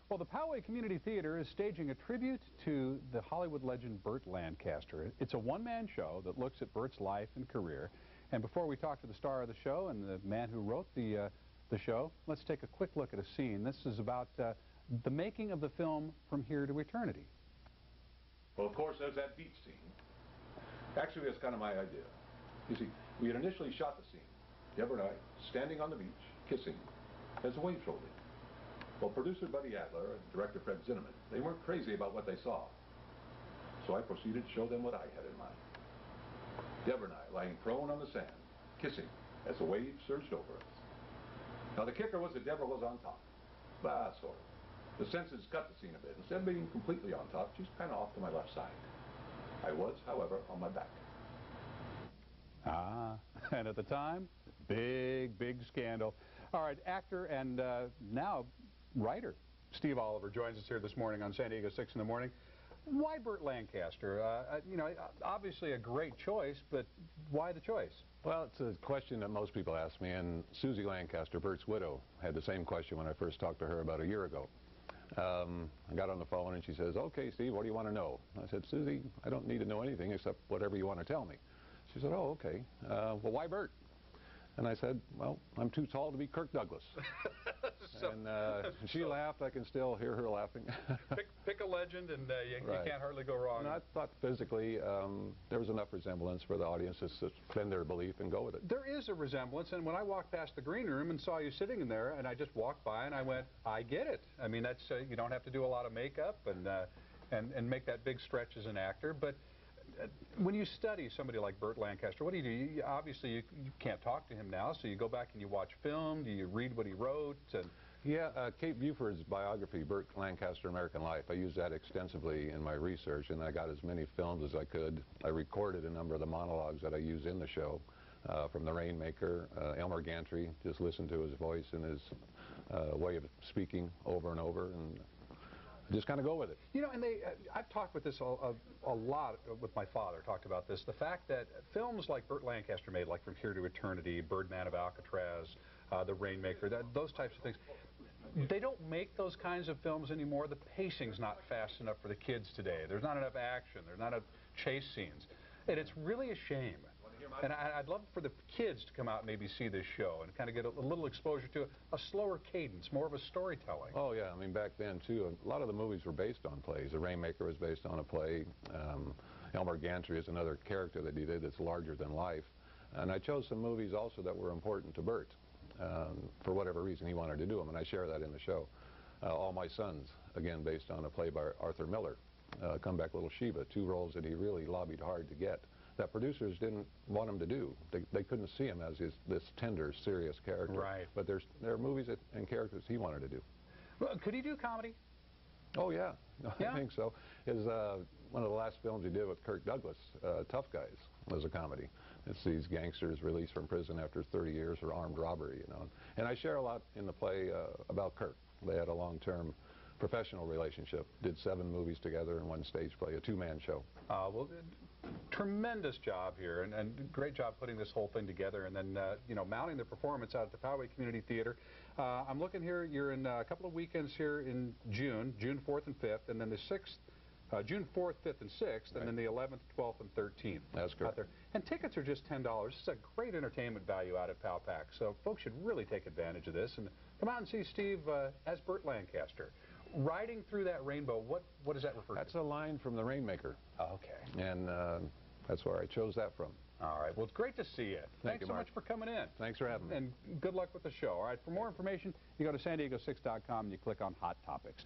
Well, the Poway Community Theater is staging a tribute to the Hollywood legend Burt Lancaster. It's a one-man show that looks at Burt's life and career. And before we talk to the star of the show and the man who wrote the show, let's take a quick look at a scene. This is about the making of the film From Here to Eternity. Well, of course, there's that beach scene. Actually, that's kind of my idea. You see, we had initially shot the scene, Deborah and I standing on the beach, kissing, as the waves rolled in. Well, producer Buddy Adler and director Fred Zinnemann, they weren't crazy about what they saw. So I proceeded to show them what I had in mind. Deborah and I lying prone on the sand, kissing as the waves surged over us. Now the kicker was that Deborah was on top. Sort of. The senses cut the scene a bit. Instead of being completely on top, she's kind of off to my left side. I was, however, on my back. And at the time, big scandal. All right, actor and now writer Steve Oliver joins us here this morning on San Diego 6 in the morning. Why Burt Lancaster? You know, obviously a great choice, but why the choice? Well, it's a question that most people ask me, and Susie Lancaster, Burt's widow, had the same question when I first talked to her about a year ago. I got on the phone and she says, "Okay, Steve, what do you want to know?" I said, "Susie, I don't need to know anything except whatever you want to tell me." She said, "Oh, okay. Well, why Burt?" And I said, "Well, I'm too tall to be Kirk Douglas." And she laughed. I can still hear her laughing. pick a legend and you can't hardly go wrong. And I thought physically there was enough resemblance for the audience to suspend their belief and go with it. There is a resemblance, and when I walked past the green room and saw you sitting in there, and I just walked by and I went, I get it. I mean, that's you don't have to do a lot of makeup and make that big stretch as an actor, but when you study somebody like Burt Lancaster, what do? Obviously, you can't talk to him now, so you go back and you watch film. Do you read what he wrote? And yeah, Kate Buford's biography, Burt Lancaster, American Life, I used that extensively in my research, and I got as many films as I could. I recorded a number of the monologues that I use in the show, from The Rainmaker, Elmer Gantry, just listen to his voice and his way of speaking over and over, and just kind of go with it. You know, and I've talked with this a lot with my father, talked about this, the fact that films like Burt Lancaster made, like From Here to Eternity, Birdman of Alcatraz, The Rainmaker, those types of things, they don't make those kinds of films anymore. The pacing's not fast enough for the kids today. There's not enough action. There's not enough chase scenes. And it's really a shame. And I'd love for the kids to come out and maybe see this show and kind of get a little exposure to a slower cadence, more of a storytelling. Oh, yeah. I mean, back then, too, a lot of the movies were based on plays. The Rainmaker was based on a play. Elmer Gantry is another character that he did that's larger than life. And I chose some movies also that were important to Burt. For whatever reason, he wanted to do them, and I share that in the show. All My Sons, again, based on a play by Arthur Miller. Come Back Little Sheba, two roles that he really lobbied hard to get, that producers didn't want him to do. They couldn't see him as this tender, serious character. Right. But there are movies and characters he wanted to do. Well, could he do comedy? Oh, yeah. I think so. One of the last films he did with Kirk Douglas, Tough Guys, was a comedy. It's these gangsters released from prison after 30 years for armed robbery, you know. And I share a lot in the play about Kirk. They had a long-term professional relationship, did 7 movies together in one stage play, a two-man show. Well, tremendous job here, and great job putting this whole thing together, and then you know, mounting the performance out at the Poway Community Theater. I'm looking here, you're in a couple of weekends here in June 4th and 5th, and then the 6th, June 4th, 5th, and 6th, and then the 11th, 12th, and 13th. That's correct. And tickets are just $10. This is a great entertainment value out at PowPac, so folks should really take advantage of this, and come out and see Steve as Burt Lancaster. Riding Through That Rainbow, what does that refer to? That's a line from The Rainmaker. Oh, okay. And that's where I chose that from. All right. Well, it's great to see you. Thanks so much for coming in. Thanks for having me. And good luck with the show. All right. For more information, you go to san diego6.com and you click on Hot Topics.